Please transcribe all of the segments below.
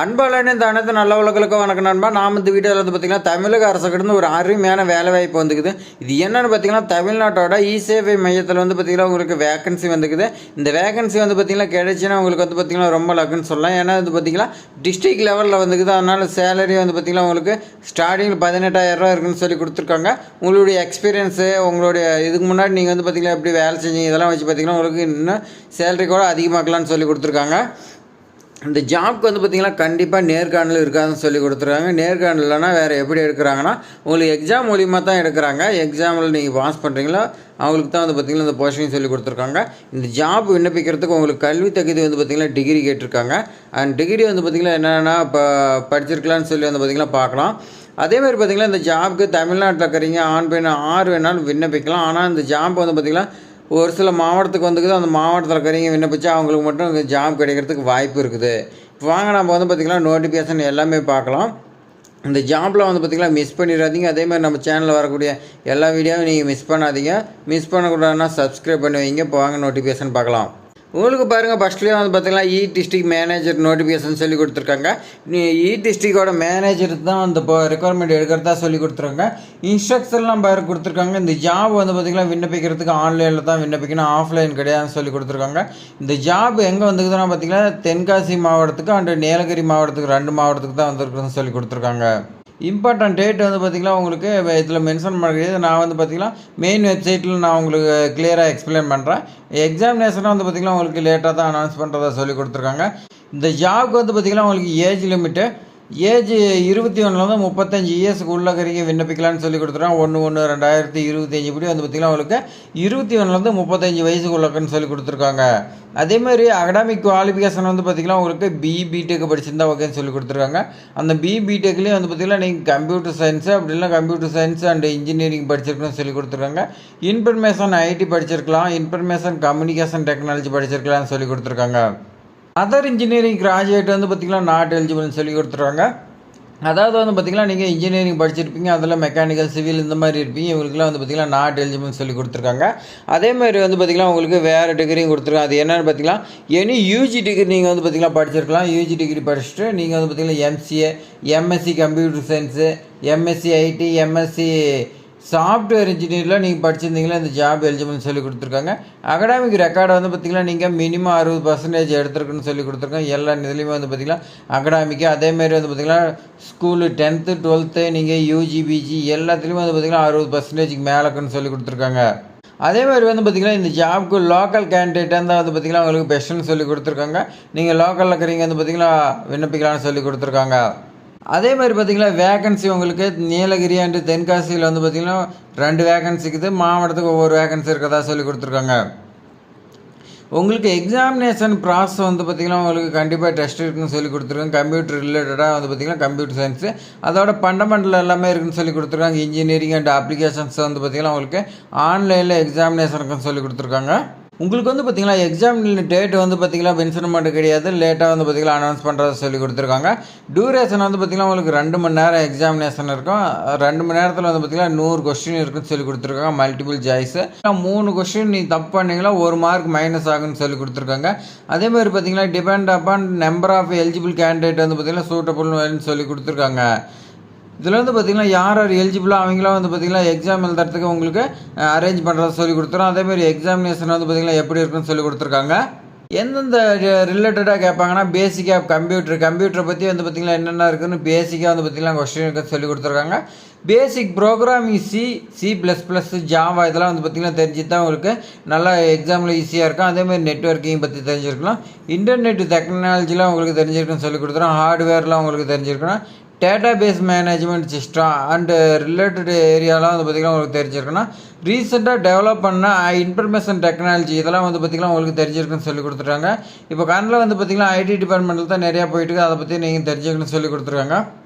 அன்பாலான இந்த அனைத்து நல்ல உலகளுக்கும் வணக்கம் நண்பா. நாம் இந்த வீடியோவில் வந்து பார்த்திங்கன்னா தமிழக அரசுக்கிட்ட ஒரு அருமையான வேலை வாய்ப்பு வந்துக்குது. இது என்னென்னு பார்த்திங்கன்னா தமிழ்நாட்டோட இ-சேவை மையத்தில் வந்து பார்த்திங்கன்னா உங்களுக்கு வேகன்சி வந்துக்குது. இந்த வேகன்சி வந்து பார்த்திங்கன்னா கிடைச்சின்னா உங்களுக்கு வந்து பார்த்திங்கன்னா ரொம்ப லக்குன்னு சொல்லலாம். ஏன்னா வந்து பார்த்திங்கன்னா டிஸ்ட்ரிக்ட் லெவலில் வந்துக்குது. அதனால் சேலரி வந்து பார்த்திங்கன்னா உங்களுக்கு ஸ்டார்டிங்கில் 18,000 ரூபா இருக்குன்னு சொல்லி கொடுத்துருக்காங்க. உங்களுடைய எக்ஸ்பீரியன்ஸு உங்களுடைய இதுக்கு முன்னாடி நீங்கள் வந்து பார்த்திங்கன்னா எப்படி வேலை செஞ்சீங்க இதெல்லாம் வச்சு பார்த்திங்கன்னா உங்களுக்கு இன்னும் சேலரி கூட அதிகமாக்கலான்னு சொல்லி கொடுத்துருக்காங்க. இந்த ஜாப்க்கு வந்து பார்த்திங்கன்னா கண்டிப்பாக நேர்காணல் இருக்காதுன்னு சொல்லி கொடுத்துருக்காங்க. நேர்காணல்னா வேறு எப்படி எடுக்கிறாங்கன்னா உங்களுக்கு எக்ஸாம் மூலியமாக தான் எடுக்கிறாங்க. எக்ஸாமில் நீங்கள் பாஸ் பண்ணுறீங்களோ அவங்களுக்கு தான் வந்து பார்த்திங்கன்னா இந்த போஸ்டிங் சொல்லி கொடுத்துருக்காங்க. இந்த ஜாப் விண்ணப்பிக்கிறதுக்கு உங்களுக்கு கல்வி தகுதி வந்து பார்த்திங்கன்னா டிகிரி கேட்டிருக்காங்க. அண்ட் டிகிரி வந்து பார்த்திங்கன்னா என்னென்னா இப்போ படிச்சிருக்கலான்னு சொல்லி வந்து பார்த்திங்கன்னா பார்க்கலாம். அதேமாதிரி பார்த்திங்கன்னா இந்த ஜாப்க்கு தமிழ்நாட்டில் இருக்கிறீங்க ஆண் பெண் 6 வேணாலும் விண்ணப்பிக்கலாம். ஆனால் இந்த ஜாப் வந்து பார்த்திங்கன்னா ஒரு சில மாவட்டத்துக்கு வந்துக்குது. அந்த மாவட்டத்தில் இருக்கிறவங்க விண்ணப்பிச்சா அவங்களுக்கு மட்டும் ஜாப் கிடைக்கிறதுக்கு வாய்ப்பு இருக்குது. இப்போ வாங்க நம்ம வந்து பார்த்திங்கன்னா நோட்டிஃபிகேஷன் எல்லாமே பார்க்கலாம். இந்த ஜாப்பில் வந்து பார்த்திங்கன்னா மிஸ் பண்ணிடாதீங்க. அதேமாதிரி நம்ம சேனலில் வரக்கூடிய எல்லா வீடியோவும் நீங்கள் மிஸ் பண்ணாதீங்க. மிஸ் பண்ணக்கூடாதுன்னா சப்ஸ்கிரைப் பண்ணி வைங்க. இப்போ வாங்க நோட்டிஃபிகேஷன் பார்க்கலாம். உங்களுக்கு பாருங்கள் ஃபஸ்ட்லேயே வந்து பார்த்திங்கன்னா டிஸ்ட்ரிக்ட் மேனேஜர் நோட்டிஃபிகேஷன் சொல்லி கொடுத்துருக்காங்க. டிஸ்ட்ரிக்டோட மேனேஜர் தான் அந்த இப்போ ரெக்குவயர்மெண்ட் எடுக்கிறதா சொல்லி கொடுத்துருக்காங்க. இன்ஸ்ட்ரக்ஷன்லாம் பாரு கொடுத்துருக்காங்க. இந்த ஜாப் வந்து பார்த்திங்கன்னா விண்ணப்பிக்கிறதுக்கு ஆன்லைனில் தான் விண்ணப்பிக்கணும், ஆஃப்லைன் கிடையாதுன்னு சொல்லி கொடுத்துருக்காங்க. இந்த ஜாப் எங்கே வந்துக்குதுன்னா பார்த்திங்கன்னா தென்காசி மாவட்டத்துக்கு அண்ட் நீலகிரி மாவட்டத்துக்கு 2 மாவட்டத்துக்கு தான் வந்துருக்குதுன்னு சொல்லி கொடுத்துருக்காங்க. இம்பார்ட்டன்ட் டேட் வந்து பார்த்திங்கன்னா உங்களுக்கு இதில் மென்ஷன் பண்ணுறது. நான் வந்து பார்த்திங்கன்னா மெயின் வெப்சைட்டில் நான் உங்களுக்கு கிளியராக எக்ஸ்பிளைன் பண்ணுறேன். எக்ஸாமினேஷனை வந்து பார்த்திங்கன்னா உங்களுக்கு லேட்டாக தான் அனௌன்ஸ் பண்ணுறதா சொல்லி கொடுத்துருக்காங்க. இந்த ஜாப்க்கு வந்து பார்த்திங்கன்னா உங்களுக்கு ஏஜ் லிமிட்டு 21 35 இயர்ஸுக்கு உள்ளக்கறிங்க விண்ணப்பிக்கலான்னு சொல்லி கொடுத்துருக்காங்க. 1/1/2025 இப்படி வந்து பார்த்திங்கன்னா உங்களுக்கு 21 35 வயசுக்கு உள்ளக்குன்னு சொல்லி கொடுத்துருக்காங்க. அதேமாதிரி அகடாமிக் குவாலிஃபிகேஷன் வந்து பார்த்திங்கன்னா உங்களுக்கு பிடெக் படிச்சிருந்தா ஓகேன்னு சொல்லி கொடுத்துருக்காங்க. அந்த பிடெக்லேயே வந்து பார்த்திங்கன்னா நீங்கள் கம்ப்யூட்டர் சயின்ஸு அப்படி இல்லை கம்ப்யூட்டர் சயின்ஸ் அண்ட் இன்ஜினியரிங் படிச்சிருக்கணும்னு சொல்லி கொடுத்துருக்காங்க. இன்ஃபர்மேஷன் ஐடி படிச்சிருக்கலாம், இன்ஃபர்மேஷன் கம்யூனிகேஷன் டெக்னாலஜி படிச்சிருக்கலாம்னு சொல்லி கொடுத்துருக்காங்க. அதர் இன்ஜினியரிங் கிராஜுவேட் வந்து பார்த்திங்கன்னா நாட் எலிஜிபிள்னு சொல்லி கொடுத்துருவாங்க. அதாவது வந்து பார்த்திங்கன்னா நீங்கள் இன்ஜினியரிங் படிச்சிருப்பீங்க, அதில் மெக்கானிக்கல் சிவில் இந்த மாதிரி இருப்பீங்க, இவங்களுக்குலாம் வந்து பார்த்திங்கன்னா நாட் எலிஜிபிள்னு சொல்லி கொடுத்துருக்காங்க. அதேமாதிரி வந்து பார்த்திங்கன்னா உங்களுக்கு வேறு டிகிரியும் கொடுத்துருக்காங்க. அது என்னென்னு பார்த்திங்கன்னா எனி யூஜி டிகிரி நீங்கள் வந்து பார்த்திங்கன்னா படிச்சிருக்கலாம். யூஜி டிகிரி படிச்சுட்டு நீங்கள் வந்து பார்த்திங்கன்னா MCA, MSc computer science, MSc IT, MSc software இன்ஜினியரில் நீங்கள் படிச்சிருந்தீங்களா இந்த ஜாப் எலிஜிபிள்னு சொல்லி கொடுத்துருக்காங்க. அகடாமிக் ரெக்கார்டை வந்து பார்த்திங்கன்னா நீங்கள் மினிமம் 60% எடுத்துருக்குன்னு சொல்லி கொடுத்துருக்காங்க. எல்லா இதுலேயுமே வந்து பார்த்திங்கன்னா அகடாமிக்கு. அதேமாதிரி வந்து பார்த்திங்கன்னா ஸ்கூலு 10th 12th நீங்கள் யூஜி பிஜி எல்லாத்துலேயுமே வந்து பார்த்திங்கன்னா 60%க்கு மேலேக்குன்னு சொல்லி கொடுத்துருக்காங்க. அதேமாதிரி வந்து பார்த்திங்கன்னா இந்த ஜாப்க்கு லோக்கல் கேண்டிடேட்டாக இருந்தால் வந்து பார்த்திங்கன்னா உங்களுக்கு பெஸ்ட்டுன்னு சொல்லி கொடுத்துருக்காங்க. நீங்கள் லோக்கலில் இருக்கிறீங்க வந்து பார்த்திங்கன்னா விண்ணப்பிக்கலாம்னு சொல்லி கொடுத்துருக்காங்க. அதே மாதிரி பார்த்திங்கன்னா வேகன்சி உங்களுக்கு நீலகிரி அண்டு தென்காசியில் வந்து பார்த்திங்கன்னா 2 வேகன்சி இருக்குது. மாவட்டத்துக்கு ஒவ்வொரு வேகன்சி இருக்கிறதா சொல்லி கொடுத்துருக்காங்க. உங்களுக்கு எக்ஸாமினேஷன் ப்ராசஸ் வந்து பார்த்திங்கன்னா உங்களுக்கு கண்டிப்பாக டெஸ்ட் இருக்குன்னு சொல்லி கொடுத்துருக்காங்க. கம்ப்யூட்டர் ரிலேட்டடாக வந்து பார்த்திங்கன்னா கம்ப்யூட்டர் சயின்ஸு அதோட ஃபண்டமெண்டல் எல்லாமே இருக்குன்னு சொல்லி கொடுத்துருக்காங்க. இன்ஜினியரிங் அண்ட் அப்ளிகேஷன்ஸ் வந்து பார்த்திங்கன்னா உங்களுக்கு ஆன்லைனில் எக்ஸாமினேஷனுக்குன்னு சொல்லி கொடுத்துருக்காங்க. உங்களுக்கு வந்து பார்த்திங்கன்னா எக்ஸாம் டேட் வந்து பார்த்திங்கன்னா மென்ஷன் பண்ண கிடையாது, லேட்டாக வந்து பார்த்திங்கன்னா அனௌன்ஸ் பண்ணுறதை சொல்லி கொடுத்துருக்காங்க. டியூரேஷன் வந்து பார்த்திங்கன்னா உங்களுக்கு 2 மணி நேரம் எக்ஸாமினேஷன் இருக்கும். 2 மணி நேரத்தில் வந்து பார்த்திங்கன்னா 100 கொஸ்டின் இருக்குன்னு சொல்லி கொடுத்துருக்காங்க. மல்டிபிள் சாய்ஸு 3 கொஸ்டின் நீ தப்பு பண்ணிங்களா 1 மார்க் மைனஸ் ஆகுன்னு சொல்லி கொடுத்துருக்காங்க. அதேமாதிரி பார்த்திங்கன்னா depend upon number of eligible candidate வந்து பார்த்திங்கன்னா சூட்டபுள்னு சொல்லி கொடுத்துருக்காங்க. இதில் வந்து பார்த்திங்கன்னா யார் எலிஜிபிளாக அவங்களாம் வந்து பார்த்திங்கன்னா எக்ஸாம் எழுதுறதுக்கு உங்களுக்கு அரேஞ்ச் பண்ணுறத சொல்லி கொடுத்துரும். அதேமாதிரி எக்ஸாமினேஷன் வந்து பார்த்திங்கன்னா எப்படி இருக்குன்னு சொல்லி கொடுத்துருக்காங்க. எந்தெந்த ரிலேட்டடாக கேட்பாங்கன்னா பேசிக்காக கம்ப்யூட்டரை பற்றி வந்து பார்த்திங்கன்னா என்னென்ன இருக்குதுன்னு பேசிக்காக வந்து பார்த்திங்கன்னா கொஸ்டின் இருக்குன்னு சொல்லி கொடுத்துருக்காங்க. பேசிக் ப்ரோக்ராமிங் C++, ஜாவா இதெல்லாம் வந்து பார்த்திங்கன்னா தெரிஞ்சு தான் உங்களுக்கு நல்லா எக்ஸாமில் ஈஸியாக இருக்கும். அதேமாதிரி நெட்வொர்க்கிங் பற்றி தெரிஞ்சிருக்கலாம். இன்டர்நெட் டெக்னாலஜிலாம் உங்களுக்கு தெரிஞ்சிருக்குன்னு சொல்லி கொடுத்துரும். ஹார்ட்வேர்லாம் உங்களுக்கு தெரிஞ்சிருக்கணும். Database management system and related ஏரியாலாம் வந்து பார்த்திங்கன்னா உங்களுக்கு தெரிஞ்சிருக்குன்னா ரீசெண்டாக டெவலப் பண்ண இன்ஃபர்மேஷன் டெக்னாலஜி இதெல்லாம் வந்து பார்த்திங்கன்னா உங்களுக்கு தெரிஞ்சிருக்குன்னு சொல்லி கொடுத்துருக்காங்க. இப்போ கரண்டில் வந்து பார்த்திங்கன்னா ஐடி டிபார்ட்மெண்ட்டில் தான் நிறையா போயிட்டுருக்கு. அதை பற்றி நீங்கள் தெரிஞ்சுக்கணும்னு சொல்லி கொடுத்துருக்காங்க.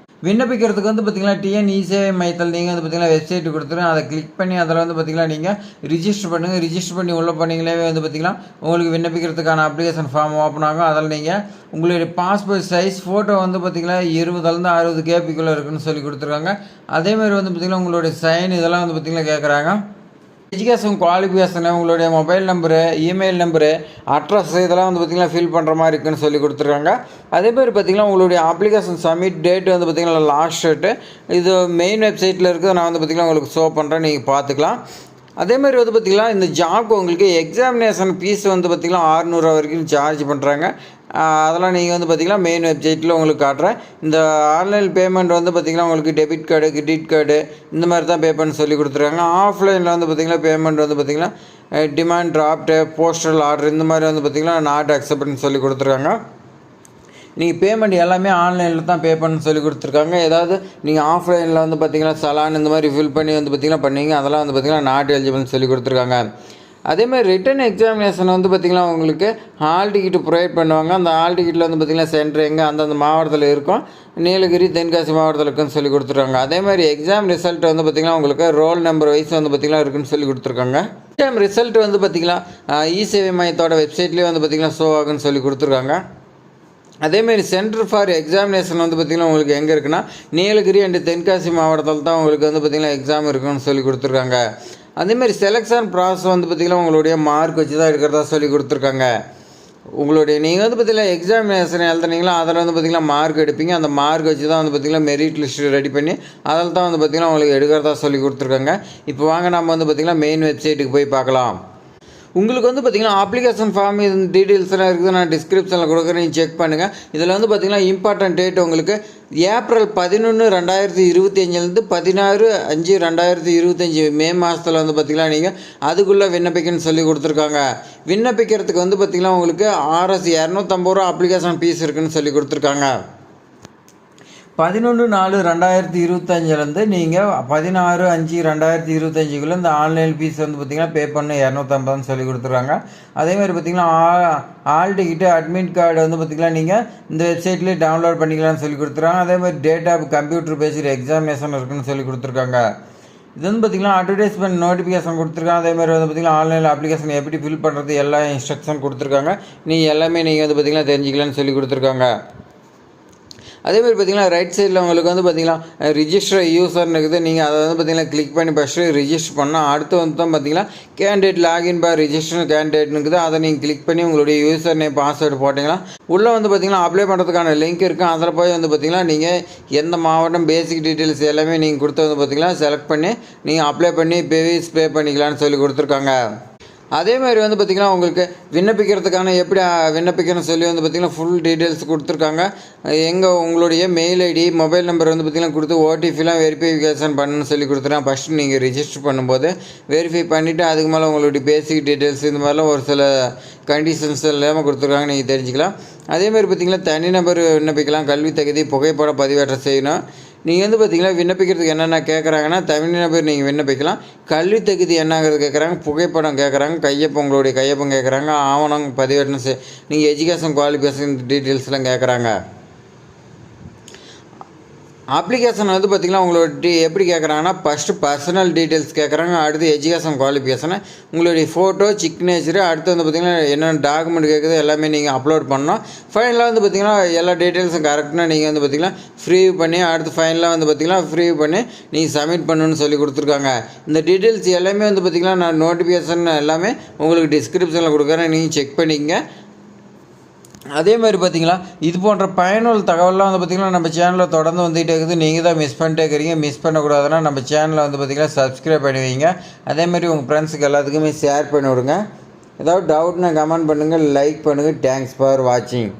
விண்ணப்பிக்கிறதுக்கு வந்து பார்த்திங்கன்னா டிஎன் இ-சேவை மையத்தில் நீங்கள் வந்து பார்த்திங்கன்னா வெப்சைட் கொடுத்துருங்க. அதை கிளிக் பண்ணி அதில் வந்து பார்த்திங்கன்னா நீங்கள் ரிஜிஸ்டர் பண்ணுங்கள். ரிஜிஸ்டர் பண்ணி உள்ள பண்ணிங்களே வந்து பார்த்திங்கன்னா உங்களுக்கு விண்ணப்பிக்கிறதுக்கான அப்ளிகேஷன் ஃபார்ம் ஓப்பன் ஆகும். அதில் நீங்கள் உங்களுடைய பாஸ்போர்ட் சைஸ் ஃபோட்டோ வந்து பார்த்திங்கன்னா 20 60 கேபிக்குள்ளே இருக்குன்னு சொல்லி கொடுத்துருக்காங்க. அதேமாதிரி வந்து பார்த்திங்கன்னா உங்களுடைய சைன் இதெல்லாம் வந்து பார்த்திங்கன்னா கேட்குறாங்க. எஜுகேஷன் குவாலிஃபிகேஷனு, உங்களுடைய mobile number, email number, address இதெல்லாம் வந்து பார்த்திங்கன்னா ஃபில் பண்ணுற மாதிரி இருக்குதுன்னு சொல்லி கொடுத்துருக்காங்க. அதே மாதிரி பார்த்திங்கன்னா உங்களுடைய அப்ளிகேஷன் சப்மிட் டேட் வந்து பார்த்திங்கன்னா லாஸ்ட் டேட்டு இது மெயின் வெப்சைட்டில் இருக்குது. நான் வந்து பார்த்திங்கன்னா உங்களுக்கு ஷோ பண்ணுறேன், நீங்கள் பார்த்துக்கலாம். அதேமாதிரி வந்து பார்த்திங்கன்னா இந்த ஜாப்க்கு உங்களுக்கு எக்ஸாமினேஷன் ஃபீஸ் வந்து பார்த்திங்கன்னா 600 வரைக்கும் சார்ஜ் பண்ணுறாங்க. அதெல்லாம் நீங்கள் வந்து பார்த்திங்கன்னா மெயின் வெப்சைட்டில் உங்களுக்கு காட்டுறேன். இந்த ஆன்லைன் பேமெண்ட் வந்து பார்த்திங்கன்னா உங்களுக்கு டெபிட் கார்டு, கிரெடிட் கார்டு இந்த மாதிரி தான் பே பண்ண சொல்லி கொடுத்துருக்காங்க. ஆஃப்லைனில் வந்து பார்த்திங்கன்னா பேமெண்ட் வந்து பார்த்திங்கன்னா டிமாண்ட் டிராஃப்ட்டு, போஸ்டல் ஆர்டர் இந்த மாதிரி வந்து பார்த்திங்கன்னா நாட் அக்செப்ட்னு சொல்லி கொடுத்துருக்காங்க. நீங்கள் பேமெண்ட் எல்லாமே ஆன்லைனில் தான் பே பண்ண சொல்லி கொடுத்துருக்காங்க. ஏதாவது நீங்கள் ஆஃப்லைனில் வந்து பார்த்திங்கன்னா சலான் இந்த மாதிரி ஃபில் பண்ணி வந்து பார்த்திங்கன்னா பண்ணுவீங்க, அதெல்லாம் வந்து பார்த்திங்கன்னா நாட் எலிஜிபிள்னு சொல்லி கொடுத்துருக்காங்க. அதேமாதிரி ரிட்டன் எக்ஸாமினேஷன் வந்து பார்த்திங்கன்னா உங்களுக்கு ஹால் டிக்கெட்டு ப்ரொவைட் பண்ணுவாங்க. அந்த ஹால் டிக்கெட்டில் வந்து பார்த்திங்கன்னா சென்டர் எங்கே அந்தந்த மாவட்டத்தில் இருக்கும், நீலகிரி, தென்காசி மாவட்டத்தில் இருக்குன்னு சொல்லி கொடுத்துருக்காங்க. அதேமாதிரி எக்ஸாம் ரிசல்ட் வந்து பார்த்திங்கன்னா உங்களுக்கு ரோல் நம்பர் வைஸ் வந்து பார்த்திங்கன்னா இருக்குன்னு சொல்லி கொடுத்துருக்காங்க. எக்ஸாம் ரிசல்ட் வந்து பார்த்திங்கன்னா இ-சேவை மையத்தோட வெப்சைட்லேயே வந்து பார்த்திங்கன்னா ஷோ ஆகுன்னு சொல்லி கொடுத்துருக்காங்க. அதேமாரி சென்டர் ஃபார் எக்ஸாமினேஷன் வந்து பார்த்திங்கன்னா உங்களுக்கு எங்கே இருக்குன்னா நீலகிரி அண்டு தென்காசி மாவட்டத்தில் தான் உங்களுக்கு வந்து பார்த்திங்கன்னா எக்ஸாம் இருக்குன்னு சொல்லி கொடுத்துருக்காங்க. அதேமாதிரி செலெக்ஷன் ப்ராசஸ் வந்து பார்த்திங்கன்னா உங்களுடைய மார்க் வச்சு தான் எடுக்கிறதா சொல்லி கொடுத்துருக்காங்க. உங்களுடைய நீங்கள் வந்து பார்த்திங்கன்னா எக்ஸாமினேஷன் எழுதுனீங்களா அதில் வந்து பார்த்திங்கன்னா மார்க் எடுப்பீங்க. அந்த மார்க் வச்சு தான் வந்து பார்த்திங்கன்னா மெரிட் லிஸ்ட் ரெடி பண்ணி அதில் தான் வந்து பார்த்திங்கன்னா உங்களுக்கு எடுக்கிறதா சொல்லி கொடுத்துருக்காங்க. இப்போ வாங்க நம்ம வந்து பார்த்திங்கன்னா மெயின் வெப்சைட்டுக்கு போய் பார்க்கலாம். உங்களுக்கு வந்து பார்த்திங்கன்னா அப்ளிகேஷன் ஃபார்ம் இது டீட்டெயில்ஸ்லாம் இருக்குது, நான் டிஸ்கிரிப்ஷனில் கொடுக்குறேன், நீங்கள் செக் பண்ணுங்கள். இதில் வந்து பார்த்திங்கன்னா இம்பார்ட்டன்ட் டேட் உங்களுக்கு ஏப்ரல் 11, 2025 16/5/2025 மே மாதத்தில் வந்து பார்த்திங்கன்னா நீங்கள் அதுக்குள்ளே விண்ணப்பிக்கணும்னு சொல்லி கொடுத்துருக்காங்க. விண்ணப்பிக்கிறதுக்கு வந்து பார்த்திங்கன்னா உங்களுக்கு Rs 250 ரூபா அப்ளிகேஷன் ஃபீஸ் இருக்குதுன்னு சொல்லி கொடுத்துருக்காங்க. 11/4/2025 நீங்கள் 16/5/2025 இந்த ஆன்லைன் ஃபீஸ் வந்து பார்த்திங்கன்னா பே பண்ண 250 சொல்லி கொடுத்துருக்காங்க. அதேமாதிரி பார்த்திங்கன்னா ஆல் டிக்கெட்டு, அட்மிட் கார்டு வந்து பார்த்திங்கன்னா நீங்கள் இந்த வெப்சைட்லேயே டவுன்லோட் பண்ணிக்கலாம்னு சொல்லி கொடுத்துருக்காங்க. அதேமாதிரி date of computer based examination இருக்குன்னு சொல்லி கொடுத்துருக்காங்க. இது வந்து பார்த்திங்கன்னா அட்வர்டைஸ்மெண்ட் நோட்டிஃபிகேஷன் கொடுத்துருக்காங்க. அதேமாதிரி வந்து பார்த்திங்கன்னா ஆன்லைனில் அப்ளிகேஷன் எப்படி ஃபில் பண்ணுறது எல்லா இன்ஸ்ட்ரக்ஷன் கொடுத்துருக்காங்க. எல்லாமே நீங்கள் வந்து பார்த்திங்கன்னா தெரிஞ்சிக்கலாம்னு சொல்லி கொடுத்துருக்காங்க. அதேமாதிரி பார்த்திங்கன்னா ரைட் சைடில் உங்களுக்கு வந்து பார்த்திங்கன்னா ரிஜிஸ்டர் யூசர்னு இருக்குது. நீங்கள் அதை வந்து பார்த்திங்கன்னா கிளிக் பண்ணி ஃபஸ்ட்டு ரிஜிஸ்டர் பண்ணால் அடுத்து வந்து தான் பார்த்திங்கன்னா கேண்டிடேட் லாகின் பார் ரிஜிஸ்டர் கேண்டிடேட்னு இருக்குது. அதை நீங்கள் கிளிக் பண்ணி உங்களுடைய யூசர் நேம் பாஸ்வேர்டு போட்டிங்கன்னா உள்ளே வந்து பார்த்திங்கன்னா அப்ளை பண்ணுறதுக்கான லிங்க் இருக்குது. அதில் போய் வந்து பார்த்திங்கன்னா நீங்கள் எந்த மாவட்டம் பேசிக் டீட்டெயில்ஸ் எல்லாமே நீங்கள் கொடுத்து வந்து பார்த்திங்கன்னா செலக்ட் பண்ணி நீங்கள் அப்ளை பண்ணி ஃபீஸ் பே பண்ணிக்கலாம்னு சொல்லி கொடுத்துருக்காங்க. அதேமாதிரி வந்து பார்த்திங்கன்னா உங்களுக்கு விண்ணப்பிக்கிறதுக்கான எப்படி விண்ணப்பிக்கணும்னு சொல்லி வந்து பார்த்திங்கன்னா ஃபுல் டீட்டெயில்ஸ் கொடுத்துருக்காங்க. உங்களுடைய மெயில் ஐடி, மொபைல் நம்பர் வந்து பார்த்திங்கன்னா கொடுத்து ஓடிபிலாம் வெரிஃபிகேஷன் பண்ணணும்னு சொல்லி கொடுத்துருக்காங்க. ஃபஸ்ட்டு நீங்கள் ரிஜிஸ்டர் பண்ணும்போது வெரிஃபை பண்ணிவிட்டு அதுக்கு மேலே உங்களுடைய பேசிக் டீட்டெயில்ஸ் இந்த மாதிரிலாம் ஒரு சில கண்டிஷன்ஸ் எல்லாமே கொடுத்துருக்காங்க, நீங்கள் தெரிஞ்சுக்கலாம். அதேமாதிரி பார்த்திங்கன்னா தனிநபர் விண்ணப்பிக்கலாம். கல்வி தகுதி, புகைப்பட பதிவேற்றம் செய்யணும். நீங்கள் வந்து பார்த்திங்கன்னா விண்ணப்பிக்கிறதுக்கு என்னென்ன கேட்குறாங்கன்னா தனிநபர் நீங்கள் விண்ணப்பிக்கலாம். கல்வி தகுதி என்னங்கிறது கேட்குறாங்க, புகைப்படம் கேட்குறாங்க, உங்களுடைய கையொப்பம் கேட்குறாங்க, ஆவணம் பதிவேற்றம் நீங்கள் எஜுகேஷன் குவாலிஃபிகேஷன் டீட்டெயில்ஸ்லாம் கேட்குறாங்க. அப்ளிகேஷன் வந்து பார்த்திங்கன்னா உங்களோட எப்படி கேட்குறாங்கன்னா ஃபஸ்ட்டு பர்சனல் டீட்டெயில்ஸ் கேட்குறாங்க, அடுத்து எஜுகேஷன் குவாலிஃபிகேஷனு, உங்களுடைய ஃபோட்டோ, சிக்னேச்சரு, அடுத்து வந்து பார்த்திங்கன்னா என்னென்ன டாக்குமெண்ட் கேட்குது எல்லாமே நீங்கள் அப்லோட் பண்ணணும். ஃபைனலாக வந்து பார்த்திங்கன்னா எல்லா டீட்டெயில்ஸும் கரெக்டாக நீங்கள் வந்து பார்த்திங்கன்னா ஃப்ரீ பண்ணி அடுத்து ஃபைனலாக வந்து பார்த்திங்கன்னா ஃப்ரீ பண்ணி நீங்கள் சப்மிட் பண்ணணும்னு சொல்லி கொடுத்துருக்காங்க. இந்த டீட்டெயில்ஸ் எல்லாமே வந்து பார்த்திங்கன்னா நான் நோட்டிஃபிகேஷன் எல்லாமே உங்களுக்கு டிஸ்கிரிப்ஷனில் கொடுக்குறேன், நீங்கள் செக் பண்ணிக்கங்க. அதே மாதிரி பார்த்திங்களா இது போன்ற பயனுள்ள தகவலாம் வந்து பார்த்திங்கன்னா நம்ம சேனலில் தொடர்ந்து வந்துகிட்டே இருக்குது. நீங்கள் தான் மிஸ் பண்ணிட்டே இருக்கிறீங்க. மிஸ் பண்ணக்கூடாதுன்னா நம்ம சேனலில் வந்து பார்த்திங்கன்னா சப்ஸ்கிரைப் பண்ணி வைங்க. அதேமாதிரி உங்கள் ஃப்ரெண்ட்ஸுக்கு எல்லாத்துக்குமே ஷேர் பண்ணி விடுங்க. ஏதாவது டவுட்னா கமெண்ட் பண்ணுங்கள், லைக் பண்ணுங்கள். தேங்க்ஸ் ஃபார் வாட்சிங்.